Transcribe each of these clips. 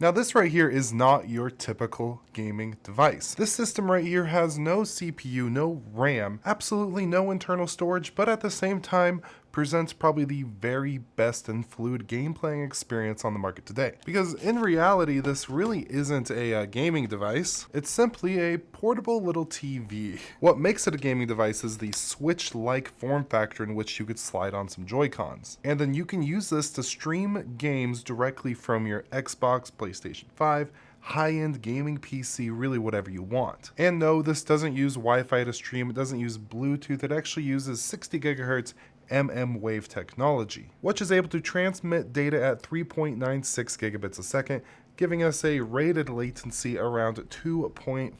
Now this right here is not your typical gaming device. This system right here has no CPU, no RAM, absolutely no internal storage, but at the same time presents probably the very best and fluid game playing experience on the market today. Because in reality, this really isn't a gaming device, it's simply a portable little TV. What makes it a gaming device is the Switch-like form factor in which you could slide on some Joy-Cons. And then you can use this to stream games directly from your Xbox, PlayStation 5, high-end gaming PC, really whatever you want. And no, this doesn't use Wi-Fi to stream, it doesn't use Bluetooth, it actually uses 60 gigahertz wave technology, which is able to transmit data at 3.96 gigabits a second, giving us a rated latency around 2.5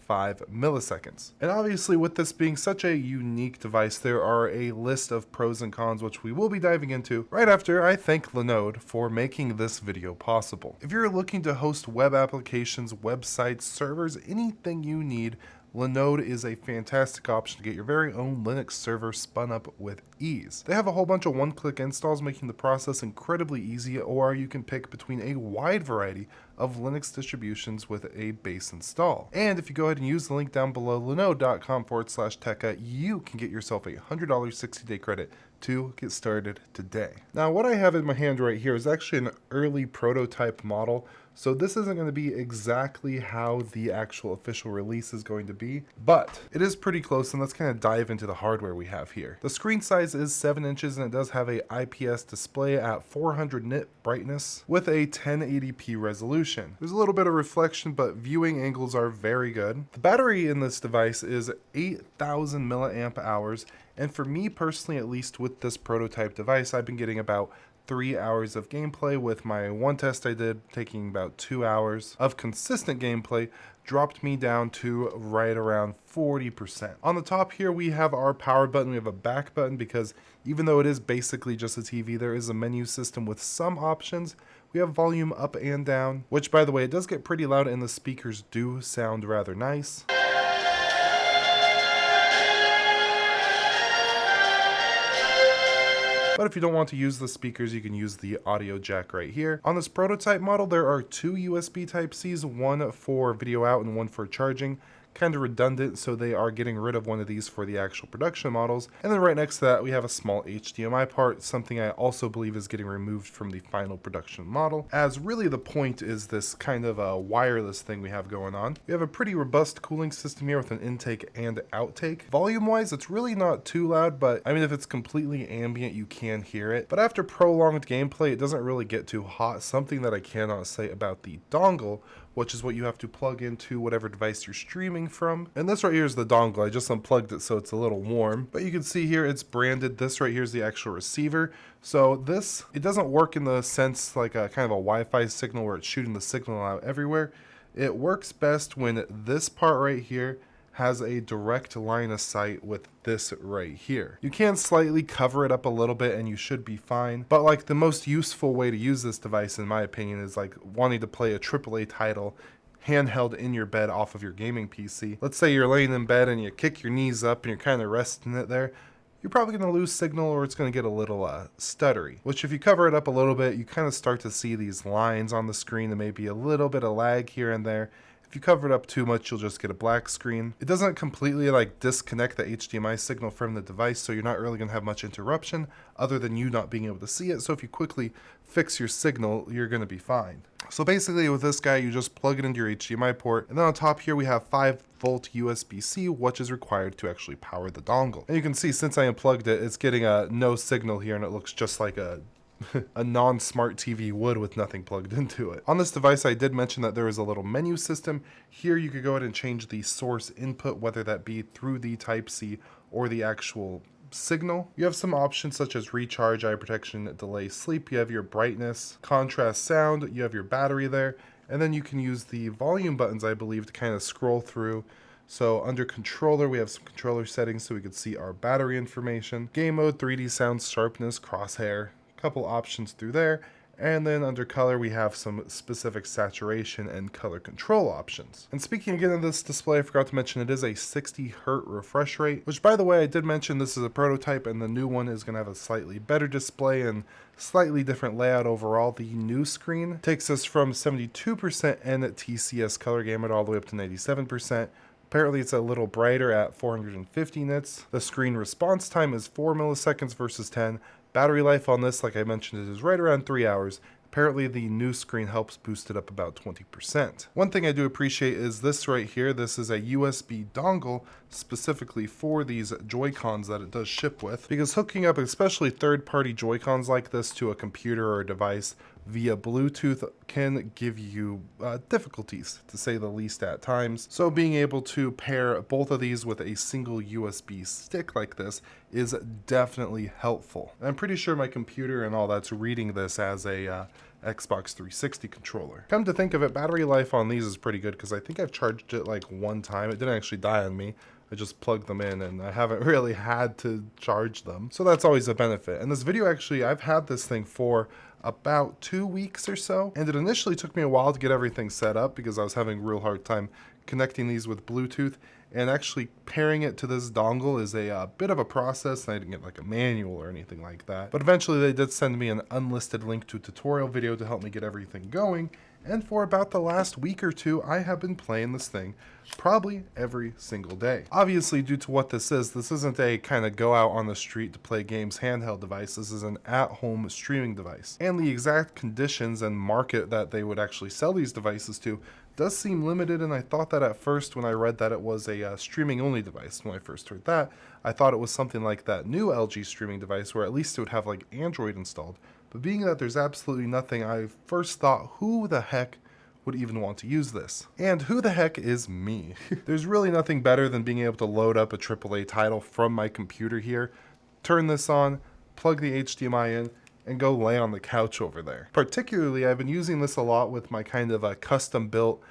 milliseconds. And obviously with this being such a unique device, there are a list of pros and cons which we will be diving into right after I thank Linode for making this video possible. If you're looking to host web applications, websites, servers, anything you need, Linode is a fantastic option to get your very own Linux server spun up with ease. They have a whole bunch of one-click installs, making the process incredibly easy, or you can pick between a wide variety of Linux distributions with a base install. And if you go ahead and use the link down below, linode.com/TechHut, you can get yourself a $100 60-day credit to get started today. Now what I have in my hand right here is actually an early prototype model, so this isn't going to be exactly how the actual official release is going to be, but it is pretty close, and let's kind of dive into the hardware we have here. The screen size is 7 inches and it does have a IPS display at 400 nit brightness with a 1080p resolution. There's a little bit of reflection, but viewing angles are very good. The battery in this device is 8,000 milliamp hours, and for me personally, at least with this prototype device, I've been getting about 3 hours of gameplay, with my one test I did taking about 2 hours of consistent gameplay, dropped me down to right around 40%. On the top here we have our power button, we have a back button because even though it is basically just a TV, there is a menu system with some options. We have volume up and down, which by the way, it does get pretty loud and the speakers do sound rather nice. But if you don't want to use the speakers, you can use the audio jack right here. On this prototype model, there are 2 USB Type-Cs, one for video out and one for charging. Kind of redundant, so they are getting rid of one of these for the actual production models. And then right next to that, we have a small HDMI port, something I also believe is getting removed from the final production model, as really the point is this kind of a wireless thing we have going on. We have a pretty robust cooling system here with an intake and outtake. Volume-wise, it's really not too loud, but I mean, if it's completely ambient, you can hear it. But after prolonged gameplay, it doesn't really get too hot, something that I cannot say about the dongle, which is what you have to plug into whatever device you're streaming from. And this right here is the dongle. I just unplugged it so it's a little warm. But you can see here it's branded. This right here is the actual receiver. So this, it doesn't work in the sense like a kind of a Wi-Fi signal where it's shooting the signal out everywhere. It works best when this part right here has a direct line of sight with this right here. You can slightly cover it up a little bit and you should be fine, but like the most useful way to use this device in my opinion is like wanting to play a AAA title handheld in your bed off of your gaming PC. Let's say you're laying in bed and you kick your knees up and you're kind of resting it there. You're probably going to lose signal or it's going to get a little stuttery, which if you cover it up a little bit, you kind of start to see these lines on the screen and maybe a little bit of lag here and there. If you cover it up too much, you'll just get a black screen. It doesn't completely like disconnect the HDMI signal from the device, so you're not really going to have much interruption other than you not being able to see it. So if you quickly fix your signal, you're going to be fine. So basically with this guy, you just plug it into your HDMI port, and then on top here we have 5-volt USB-C, which is required to actually power the dongle. And you can see since I unplugged it, it's getting no signal here, and it looks just like a non-smart TV would with nothing plugged into it. On this device, I did mention that there is a little menu system. Here you could go ahead and change the source input, whether that be through the Type-C or the actual signal. You have some options such as recharge, eye protection, delay sleep. You have your brightness, contrast sound, you have your battery there, and then you can use the volume buttons, I believe, to kind of scroll through. So under controller, we have some controller settings so we could see our battery information, game mode, 3D sound, sharpness, crosshair, couple options through there, And then under color, we have some specific saturation and color control options. And speaking again of this display, I forgot to mention it is a 60 Hz refresh rate, which by the way, I did mention this is a prototype and the new one is going to have a slightly better display and slightly different layout overall. The new screen takes us from 72% NTCS color gamut all the way up to 97%. Apparently it's a little brighter at 450 nits. The screen response time is 4 milliseconds versus 10. Battery life on this, like I mentioned, is right around 3 hours. Apparently the new screen helps boost it up about 20%. One thing I do appreciate is this right here. This is a USB dongle specifically for these Joy-Cons that it does ship with, because hooking up especially third-party Joy-Cons like this to a computer or a device via Bluetooth can give you difficulties, to say the least, at times. So being able to pair both of these with a single USB stick like this is definitely helpful. And I'm pretty sure my computer and all that's reading this as a Xbox 360 controller. Come to think of it, battery life on these is pretty good because I think I've charged it like one time. It didn't actually die on me. I just plugged them in and I haven't really had to charge them. So that's always a benefit. And this video, actually, I've had this thing for about 2 weeks or so. And it initially took me a while to get everything set up because I was having a real hard time connecting these with Bluetooth. And actually pairing it to this dongle is a bit of a process, and I didn't get like a manual or anything like that. But eventually they did send me an unlisted link to a tutorial video to help me get everything going. And for about the last week or two, I have been playing this thing probably every single day. Obviously, due to what this isn't a kind of go out on the street to play games handheld device. This is an at-home streaming device. And the exact conditions and market that they would actually sell these devices to does seem limited, and I thought that at first when I read that it was a streaming only device. When I first heard that, I thought it was something like that new LG streaming device where at least it would have like Android installed. But being that there's absolutely nothing, I first thought, who the heck would even want to use this? And who the heck is me? There's really nothing better than being able to load up a AAA title from my computer here, turn this on, plug the HDMI in, and go lay on the couch over there. Particularly, I've been using this a lot with my kind of a custom-built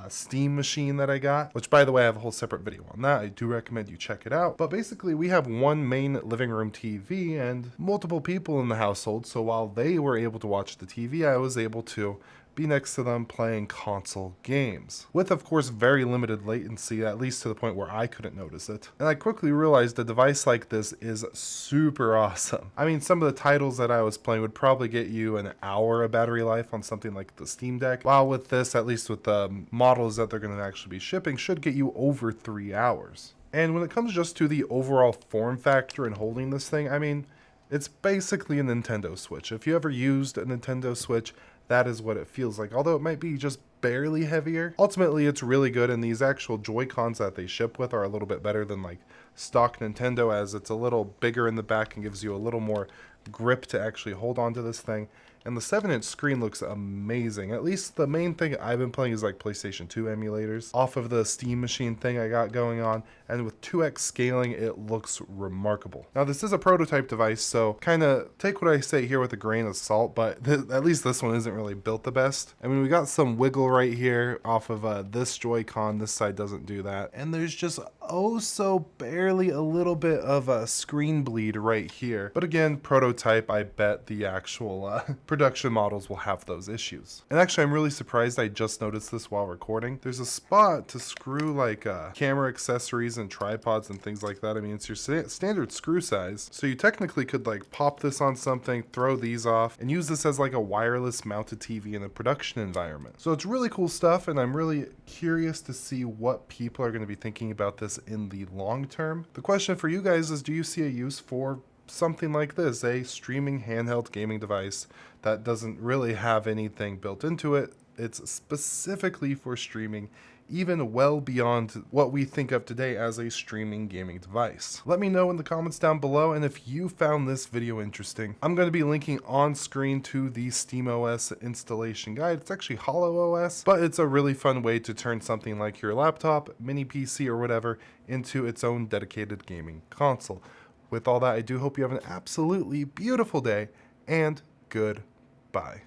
Steam machine that I got, which by the way, I have a whole separate video on that. I do recommend you check it out. But basically, we have one main living room TV and multiple people in the household, so while they were able to watch the TV, I was able to be next to them playing console games. With, of course, very limited latency, at least to the point where I couldn't notice it. And I quickly realized a device like this is super awesome. I mean, some of the titles that I was playing would probably get you an hour of battery life on something like the Steam Deck, while with this, at least with the models that they're going to actually be shipping, should get you over 3 hours. And when it comes just to the overall form factor and holding this thing, I mean, it's basically a Nintendo Switch. If you ever used a Nintendo Switch, that is what it feels like, although it might be just barely heavier. Ultimately, it's really good, and these actual Joy-Cons that they ship with are a little bit better than like stock Nintendo, as it's a little bigger in the back and gives you a little more grip to actually hold onto this thing. And the 7-inch screen looks amazing. At least the main thing I've been playing is like PlayStation 2 emulators off of the Steam machine thing I got going on. And with 2x scaling, it looks remarkable. Now, this is a prototype device, so kind of take what I say here with a grain of salt, but at least this one isn't really built the best. I mean, we got some wiggle right here off of this Joy-Con. This side doesn't do that. And there's just oh so barely a little bit of a screen bleed right here. But again, prototype, I bet the actual production models will have those issues. And actually, I'm really surprised I just noticed this while recording. There's a spot to screw like camera accessories and tripods and things like that. I mean, it's your standard screw size. So you technically could like pop this on something, throw these off, and use this as like a wireless mounted TV in a production environment. So it's really cool stuff, and I'm really curious to see what people are going to be thinking about this in the long term. The question for you guys is, do you see a use for something like this, a streaming handheld gaming device that doesn't really have anything built into it? It's specifically for streaming, even well beyond what we think of today as a streaming gaming device. Let me know in the comments down below, and if you found this video interesting, I'm going to be linking on screen to the SteamOS installation guide. It's actually HoloOS, but it's a really fun way to turn something like your laptop, mini PC, or whatever into its own dedicated gaming console. With all that, I do hope you have an absolutely beautiful day, and goodbye.